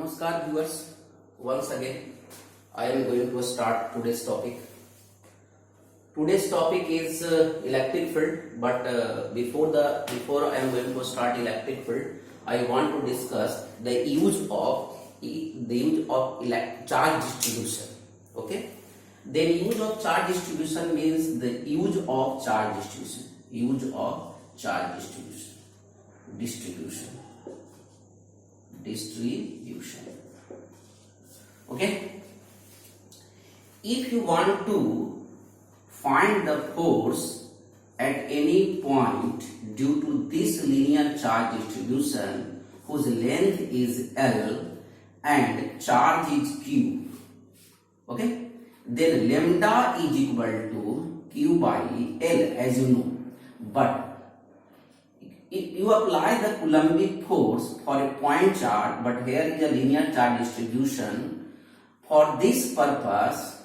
Namaskar viewers, once again I am going to start today's topic. Today's topic is electric field, but before I am going to start electric field, I want to discuss the use of charge distribution. Okay, then use of charge distribution means the use of charge distribution. Use of charge distribution. Okay, if you want to find the force at any point due to this linear charge distribution whose length is L and charge is Q, okay, then lambda is equal to Q by L, as you know. But you apply the Coulombic force for a point charge, but here is a linear charge distribution. For this purpose,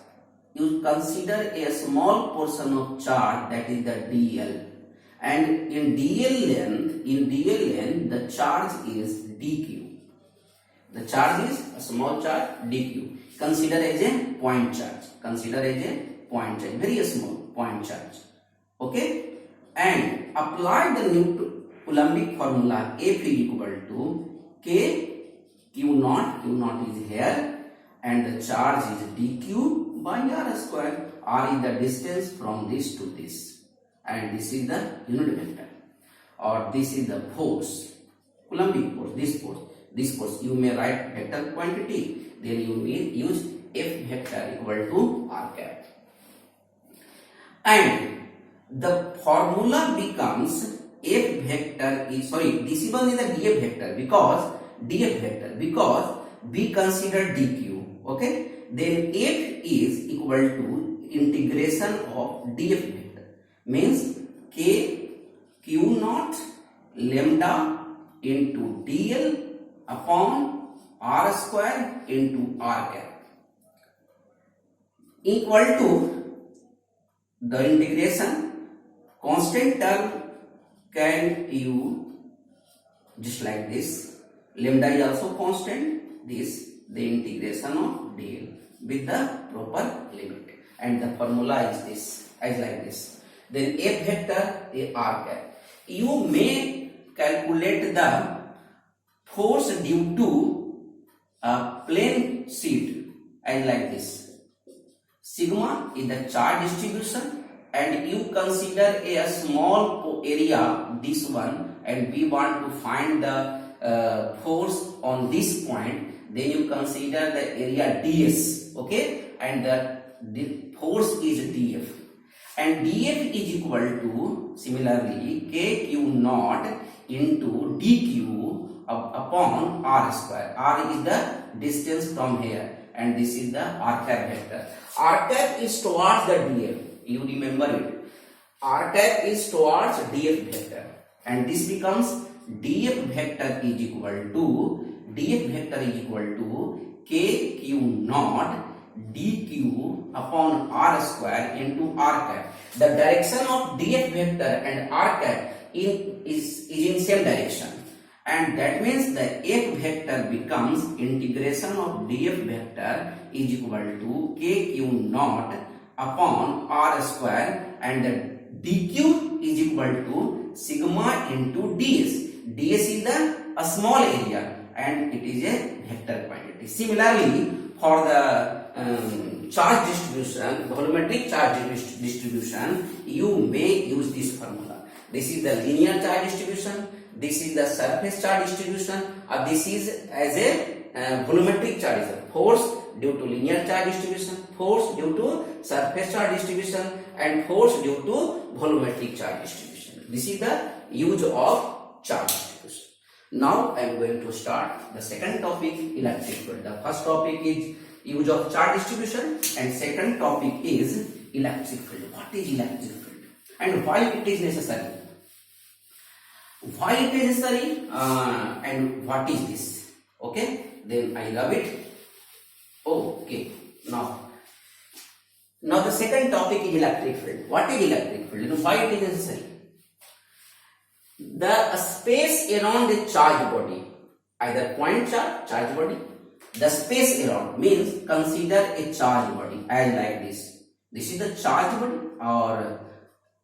you consider a small portion of charge, that is the dl, and in dl length the charge is dq. The charge is a small charge dq. Consider as a point charge. Very small point charge. Okay, and apply the Coulombic formula. F is equal to K Q naught. Q naught is here, and the charge is dq by r square. R is the distance from this to this, and this is the unit vector, or this is the force, Coulombic force. This force you may write vector quantity, then you will use F vector equal to r cap, and the formula becomes F vector is, this one is the df vector because we consider dq. Okay, then F is equal to integration of df vector, means k q naught lambda into dl upon r square into r cap equal to the integration constant term. Can you just like this, lambda is also constant, this the integration of dl with the proper limit, and the formula is this, as like this. Then F vector is r cap. You may calculate the force due to a plane sheet as like this. Sigma is the charge distribution, and you consider a small area, this one, and we want to find the force on this point, then you consider the area ds, okay, and the force is df, and df is equal to similarly kq naught into dq upon r square. R is the distance from here, and this is the r cap vector. R cap is towards the df. You remember it. R cap is towards df vector, and this becomes df vector is equal to kq naught dq upon r square into r cap. The direction of df vector and r cap is in same direction, and that means the f vector becomes integration of df vector is equal to kq naught upon r square, and the dq is equal to sigma into ds. ds is a small area, and it is a vector quantity. Similarly, for the charge distribution, volumetric charge distribution, you may use this formula. This is the linear charge distribution, this is the surface charge distribution, or this is as a volumetric charge, force due to linear charge distribution, force due to surface charge distribution, and force due to volumetric charge distribution. This is the use of charge distribution. Now I am going to start the second topic, electric field. The first topic is use of charge distribution, and second topic is electric field. What is electric field and why it is necessary? Why it is necessary and what is this? Okay, then I love it. Okay, now the second topic is electric field. What is electric field and why it is necessary? The space around the charge body, either point charge body, The space around means consider a charged body as like this. This is the charged body or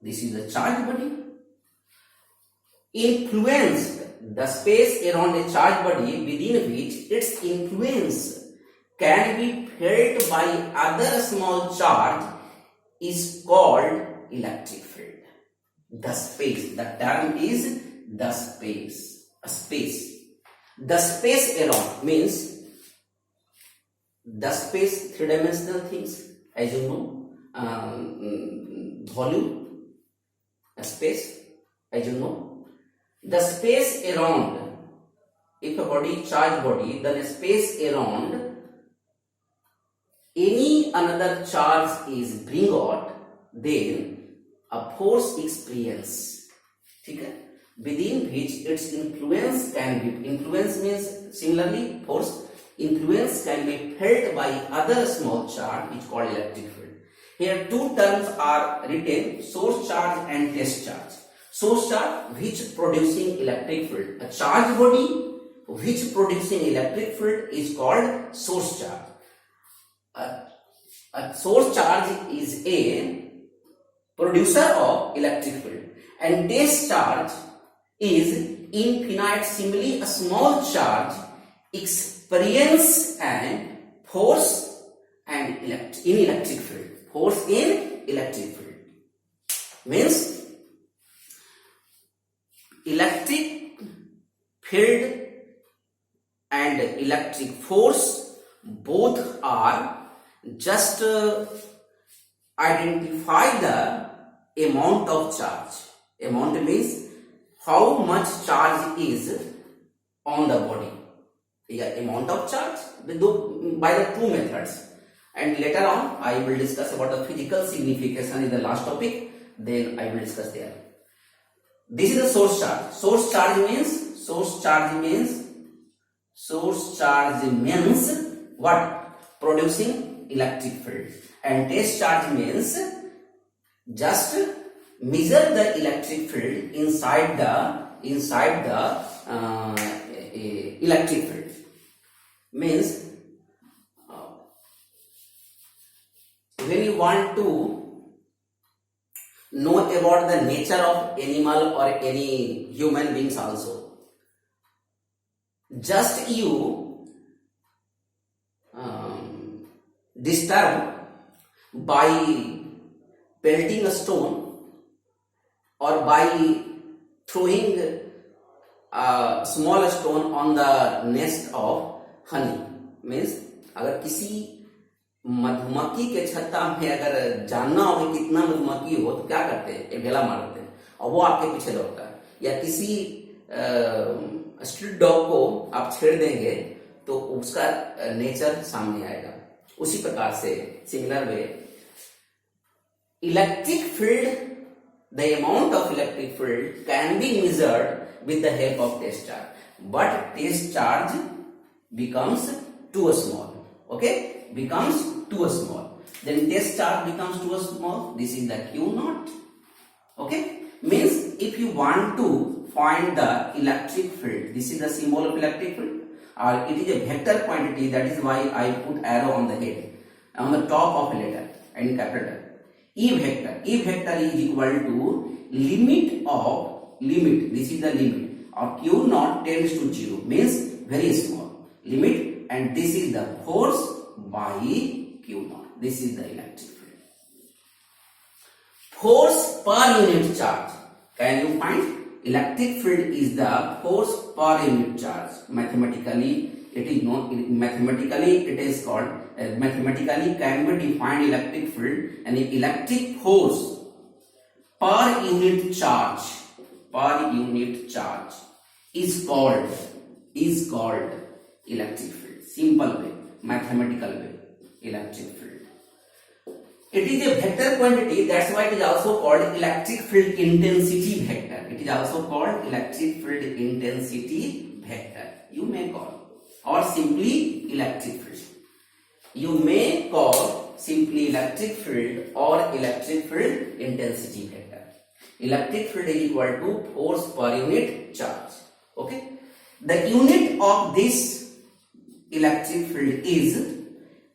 this is the charged body. Influence, the space around a charged body within which its influence can be felt by other small charge is called electric field. The space, the term is the space, a space. The space around means the space, three-dimensional things, as you know, volume, a space, as you know. The space around, if a body is charged body, then a space around any another charge is bring out, then a force experience, okay, within which its influence can be, influence means similarly force, influence can be felt by other small charge which called electric field. Here two terms are written, source charge and test charge. Source charge which producing electric field, a charged body which producing electric field is called source charge. A source charge is a producer of electric field and test charge is infinite, simply a small charge experience and force and in electric field. Force in electric field means electric field and electric force both are just identify the amount of charge. Amount means how much charge is on the body. Yeah, amount of charge by the two methods. And later on I will discuss about the physical signification in the last topic. Then I will discuss there. This is the source charge. Source charge means what? Producing electric field. And test charge means just measure the electric field inside the electric field. Means when you want to know about the nature of animal or any human beings also, just you disturb by pelting a stone or by throwing a small stone on the nest of honey. Means अगर किसी मधुमक्खी के छत्ता में अगर जानना हो कि कितना मधुमक्खी हो तो क्या करते हैं? एक ढेला मार देते हैं और वो आपके पीछे दौड़ता है. या किसी स्ट्रीट डॉग को आप छेड़ देंगे तो उसका नेचर सामने आएगा. उसी प्रकार से similar way electric field, the amount of electric field can be measured with the help of test charge, but test charge becomes too small. Okay, becomes too small. Then test charge becomes too small. This is the Q naught. Okay, means if you want to find the electric field, this is the symbol of electric field, or it is a vector quantity. That is why I put arrow on the head, on the top of a letter and capital. E vector is equal to limit, this is the limit, or Q naught tends to 0, means very small limit, and this is the force by Q naught. This is the electric field. Force per unit charge. Can you find? Electric field is the force per unit charge. Mathematically it is known, mathematically it is called, mathematically can be defined electric field, and electric force per unit charge is called electric field. Simple way, mathematical way, electric field. It is a vector quantity, that's why it is also called electric field intensity vector. It is also called electric field intensity vector. You may call, or simply electric field. You may call simply electric field or electric field intensity vector. Electric field is equal to force per unit charge. Okay. The unit of this electric field is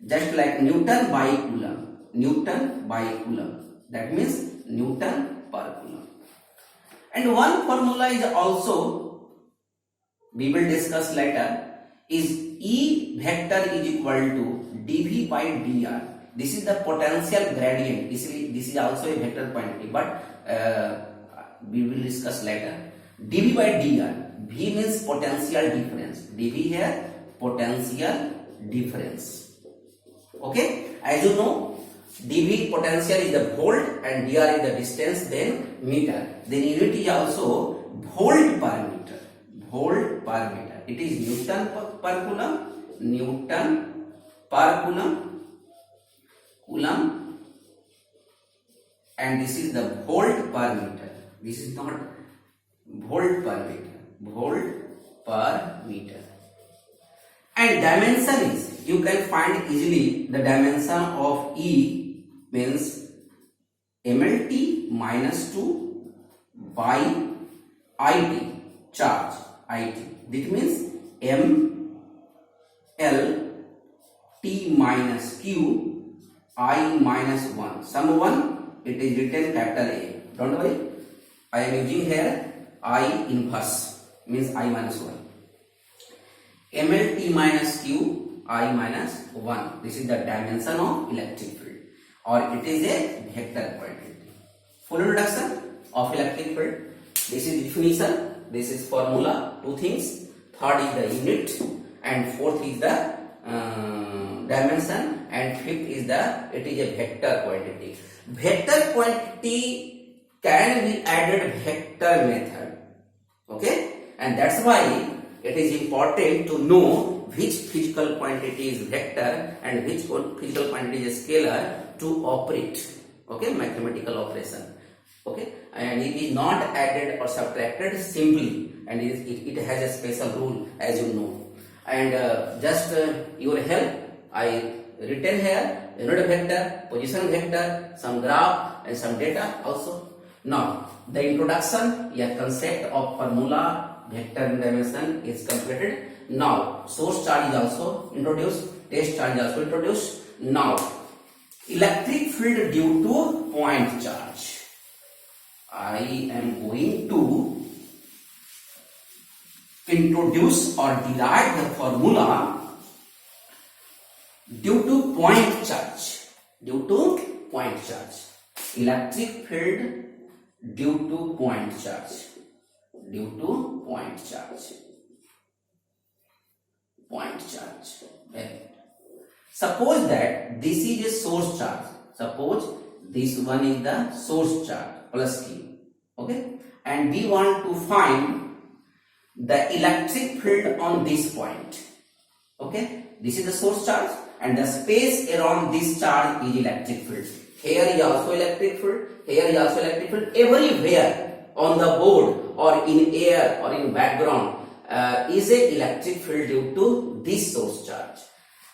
just like Newton by Coulomb. Newton by Coulomb. That means Newton per Coulomb. And one formula is also, we will discuss later, is E vector is equal to dV by dr. This is the potential gradient. This is also a vector quantity, but we will discuss later. dV by dr. V means potential difference. dV here, potential difference. Okay, as you know, dV potential is the volt and dr is the distance, then meter. Then unit is also volt per meter. Volt per meter. It is Newton per Coulomb. Newton per Coulomb. Coulomb. And this is the volt per meter. This is not volt per meter. Volt per meter. And dimension is, you can find easily the dimension of E means mLT minus 2 by IT charge. IT. That means mLT minus Q I minus 1. Sum 1, it is written capital A. Don't worry. I am using here I inverse, means I minus 1. mLT minus Q I minus 1. This is the dimension of electric field, or it is a vector quantity. Full introduction of electric field. This is definition. This is formula. Two things. Third is the unit, and fourth is the dimension, and fifth is it is a vector quantity. Vector quantity can be added vector method. Okay, and that's why it is important to know which physical quantity is vector and which physical quantity is scalar to operate. Okay, mathematical operation. Okay, and it is not added or subtracted simply, and it has a special rule, as you know. And just your help, I written here unit vector, position vector, some graph and some data also. Now the introduction, a concept of formula, vector and dimension is completed. Now source charge is also introduced, test charge is also introduced. Now electric field due to point charge. I am going to introduce or derive the formula due to point charge. Due to point charge. Electric field due to point charge. Due to point charge. Point charge. Okay. Suppose that this is a source charge. Suppose this one is the source charge plus Q. Okay, and we want to find the electric field on this point. Okay, this is the source charge, and the space around this charge is electric field. Here is also electric field. Here is also electric field. Everywhere on the board or in air or in background is a electric field due to this source charge.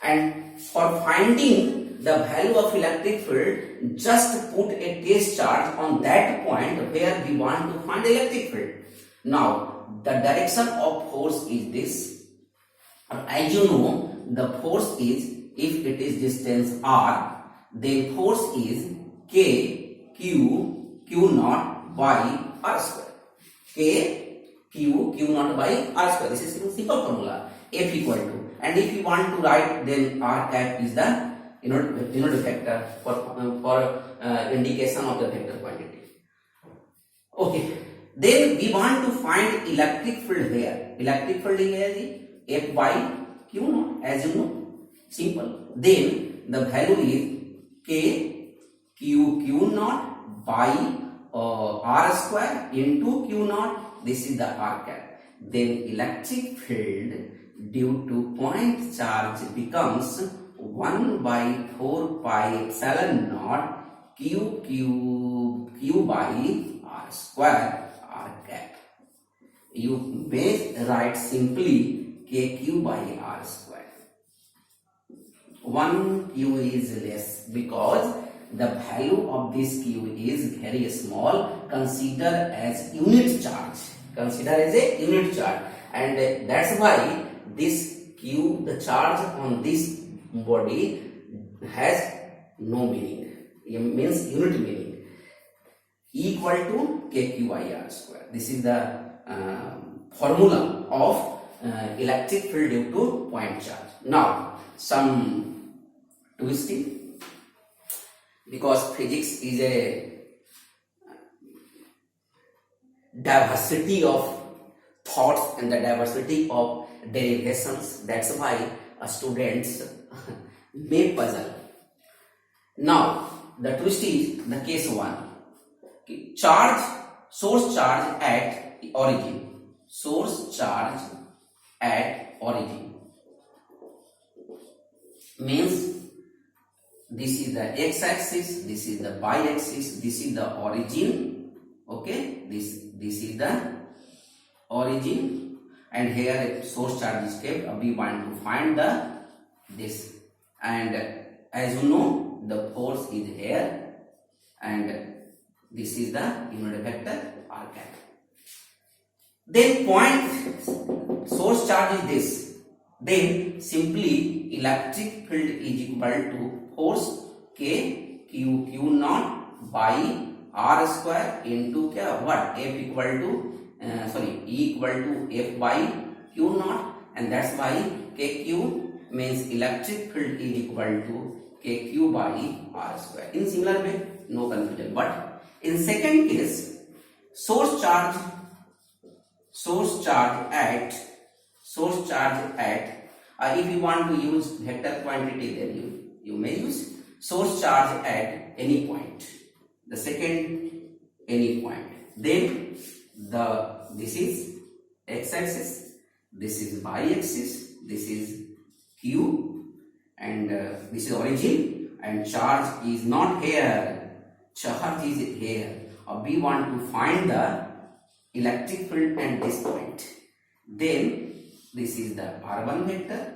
And for finding the value of electric field, just put a test charge on that point where we want to find electric field. Now the direction of force is this. As you know, the force is, if it is distance r, then force is K Q naught by r square. K Q naught by r square. This is a simple formula. F equal to, and if you want to write, then r cap is the unit vector for indication of the vector quantity. Okay, then we want to find electric field here. Electric field is F by Q naught, as you know, simple. Then the value is K Q naught by r square into Q naught. This is the r cap. Then electric field due to point charge becomes 1 by 4 pi epsilon naught Q by r square r cap. You may write simply KQ by r square. 1 Q is less because the value of this Q is very small. Consider as unit charge. Consider as a unit charge, and that's why this Q Q, the charge on this body has no meaning. It means unit meaning. E equal to KQIR square. This is the formula of electric field due to point charge. Now, some twisting, because physics is a diversity of thoughts and the diversity of derivations. That's why students may puzzle. Now, the twist is the case 1. Charge, source charge at origin. Source charge at origin means this is the x-axis, this is the y-axis, this is the origin. Okay, this is the origin, and here source charge is kept. We want to find this, and as you know, the force is here, and this is the unit vector r cap. Then point source charge is this. Then simply electric field is equal to force K Q naught by R square into what? F equal to E equal to F by Q naught, and that's why KQ means electric field is equal to KQ by R square. In similar way, no confusion. But in second case, source charge at if you want to use vector quantity, then you may use source charge at any point. The second any point. Then this is x-axis, this is y-axis, this is Q, and this is origin, and charge is not here. Charge is here. We want to find the electric field at this point. Then this is the R1 vector,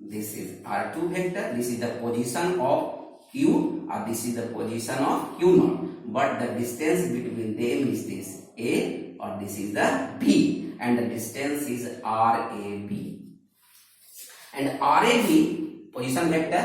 this is R2 vector, this is the position of Q, or this is the position of Q naught, but the distance between them is this A, or this is the B, and the distance is RAB. And RAB, position vector,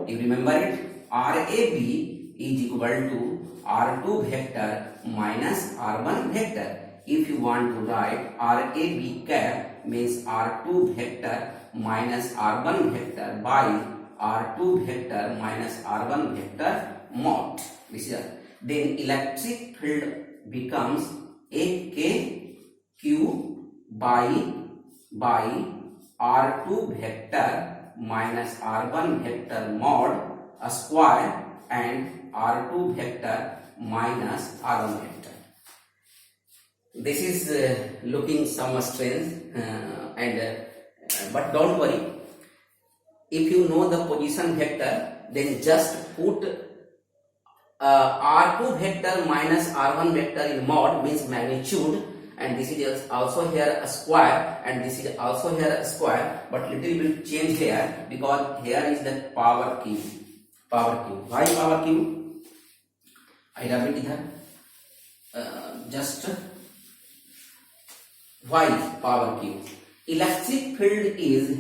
you remember it, RAB is equal to R2 vector minus R1 vector. If you want to write RAB cap means R2 vector minus R1 vector by R2 vector minus R1 vector mod. This is then electric field becomes AKQ by R2 vector minus R1 vector mod a square and R2 vector minus R1 vector. This is looking some strange, but don't worry. If you know the position vector, then just put R2 vector minus R1 vector in mod means magnitude, and this is also here a square, and this is also here a square, but little bit change here because here is the power Q. Why power Q? I write it here. Just why power Q? Electric field is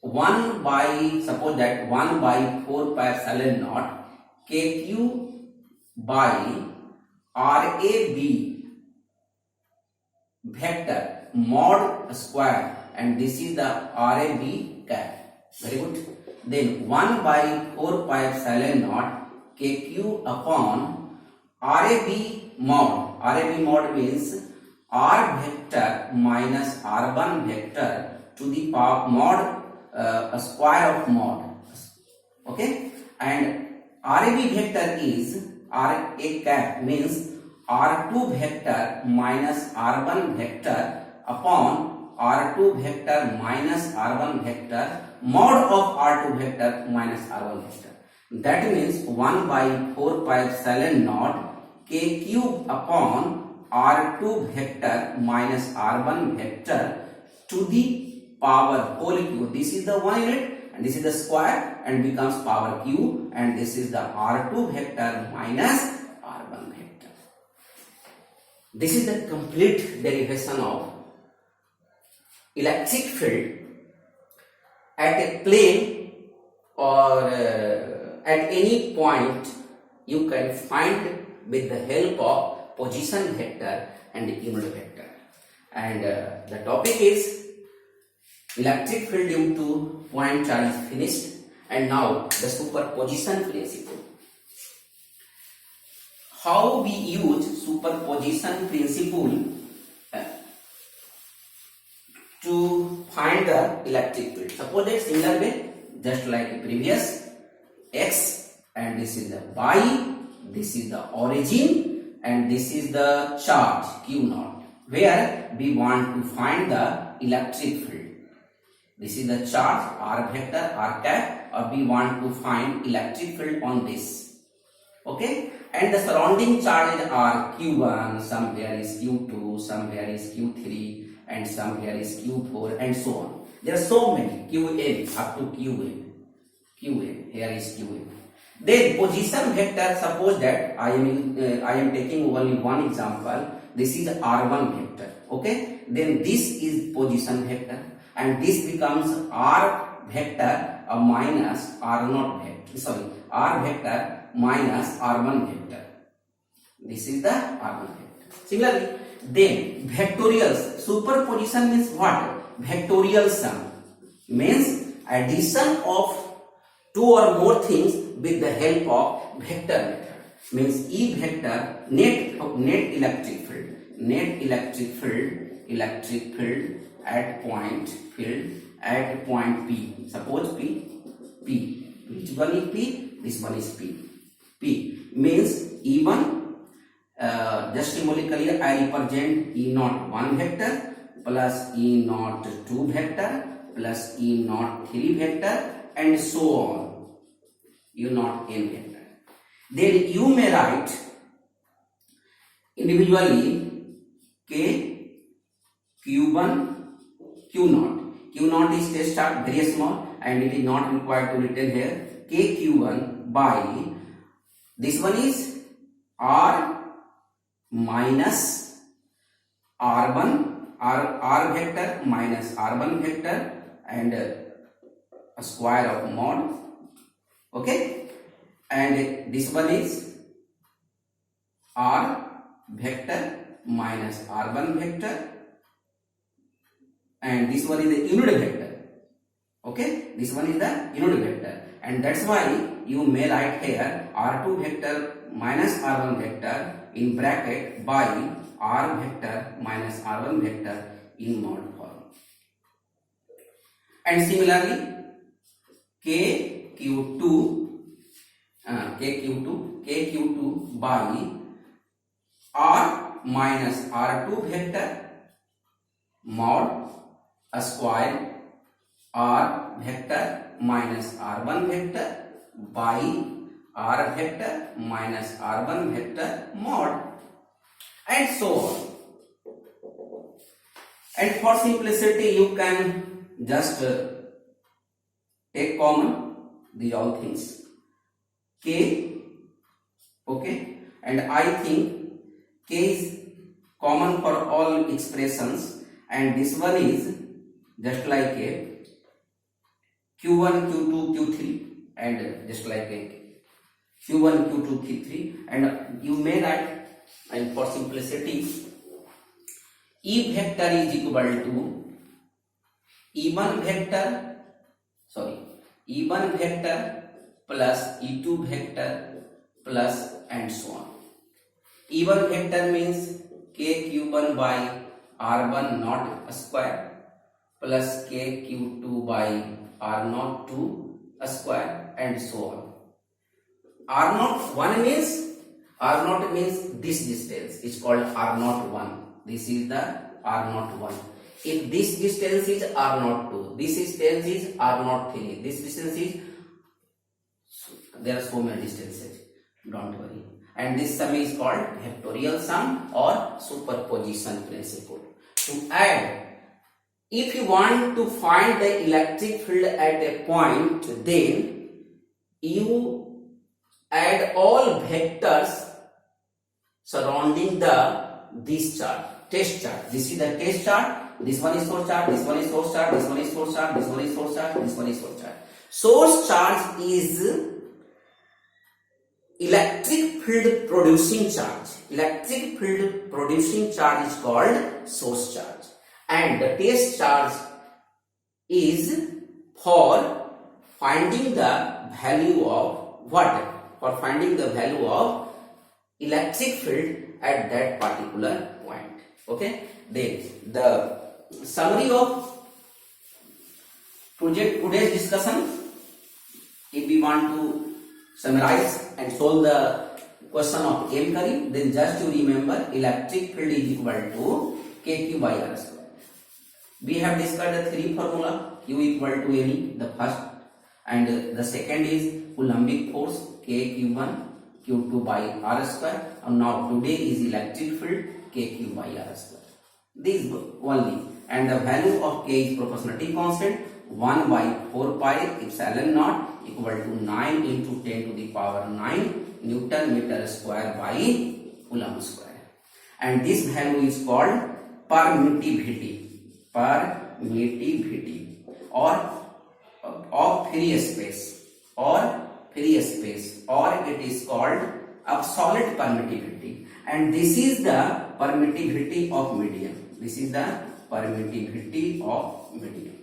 1 by, suppose that 1 by 4 pi epsilon naught KQ by RAB vector mod square, and this is the RAB cap. Very good. Then 1 by 4 pi epsilon naught KQ upon RAB mod. RAB mod means R vector minus R1 vector to the power mod a square of mod. Okay, and RAB vector is RA cap means R2 vector minus R1 vector upon R2 vector minus R1 vector mod of R2 vector minus R1 vector. That means 1 by 4 pi epsilon naught K cube upon R2 vector minus R1 vector to the power whole Q. This is the 1 unit and this is the square and becomes power Q, and this is the R2 vector minus R1 vector. This is the complete derivation of electric field at a plane or at any point you can find with the help of position vector and unit vector. And the topic is electric field due to point charge is finished, and now the superposition principle. How we use superposition principle to find the electric field. Suppose that similar way, just like previous, x, and this is the y, this is the origin, and this is the charge q naught, where we want to find the electric field. This is the charge r vector r cap, or we want to find electric field on this. Okay, and the surrounding charges are q1, somewhere is q2, somewhere is q3, and somewhere is q4, and so on. There are so many, qn up to qn. Here is qn. Then position vector, suppose that I am taking only one example. This is r1 vector. Okay, then this is position vector, and this becomes r vector minus r0 vector. Sorry, r vector minus r1 vector. This is the r1 vector. Similarly, then vectorials. Superposition means what? Vectorial sum means addition of two or more things with the help of vector method. Means E vector net electric field at point P. Suppose P. Which one is P? This one is P. P means E1. Just symbolically I represent E0 1 vector plus E0 2 vector plus E0 3 vector, and so on, U0 n vector. Then you may write individually K, Q1, Q0. Q0 is test start very small and it is not required to written here. K Q1 by this one is R minus R1, R vector minus R1 vector, and a square of mod. Okay, and this one is R vector minus R1 vector, and this one is the unit vector. Okay, this one is the unit vector, and that's why you may write here R2 vector minus R1 vector in bracket by R vector minus R1 vector in mod form. And similarly KQ2 by R minus R2 vector mod a square R vector minus R1 vector by R vector minus R1 vector mod, and so on. And for simplicity you can just take common these all things K. Okay, and I think K is common for all expressions, and this one is just like a Q1, Q2, Q3, and just like a Q1, Q2, Q3, and you may write, and for simplicity, E vector is equal to E1 vector plus E2 vector plus and so on. E1 vector means K Q1 by R1 not a square plus K Q2 by R0 2 a square, and so on. R0 means this distance is called R01. This is the R01. If this distance is R02, this distance is R03, this distance is, there are so many distances, don't worry. And this sum is called vectorial sum or superposition principle. To add, if you want to find the electric field at a point, then you add all vectors surrounding this chart, test chart. This is the test chart, this one is source charge, this one is source charge, this one is source charge, this one is source charge, this one is source charge. Source charge is electric field producing charge. Electric field producing charge is called source charge, and the test charge is for finding the value of what? For finding the value of electric field at that particular point. Okay, then the summary of today's discussion, if we want to summarize and solve the question of M current, then just to remember electric field is equal to kq by r square. We have discussed the three formula, Q equal to ME, the first, and the second is Coulombic force, K Q1 Q2 by r square, and now today is electric field, kq by r square. This only, and the value of K is proportionality constant 1 by 4 pi epsilon naught equal to 9 into 10 to the power 9 Newton meter square by Coulomb square, and this value is called permittivity or of free space, or it is called absolute permittivity, and this is the permittivity of medium. This is the permittivity of medium.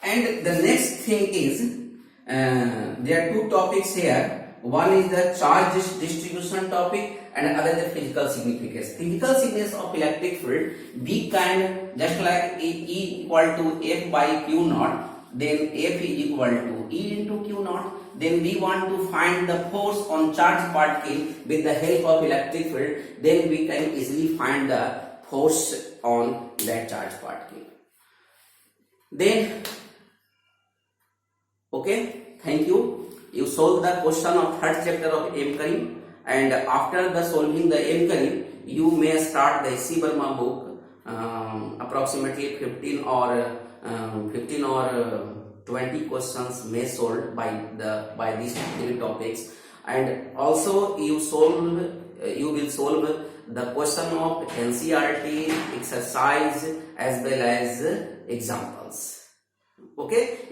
And the next thing is, there are two topics here. One is the charge distribution topic, and other the physical significance. Physical significance of electric field, we can just like E equal to F by Q naught, then F is equal to E into Q naught. Then we want to find the force on charged particle with the help of electric field. Then we can easily find the force on that charged particle. Then, okay, thank you. You solved the question of third chapter of M current, and after the solving the M current, you may start the C Verma book. Approximately 15 or 20 questions may solved by these three topics, and also you will solve the question of NCERT exercise as well as examples. Okay,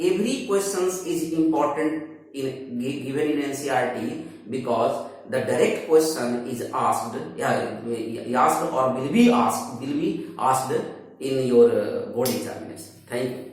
every questions is important given in NCERT, because the direct question is asked, or will be asked in your board examination. Thank you.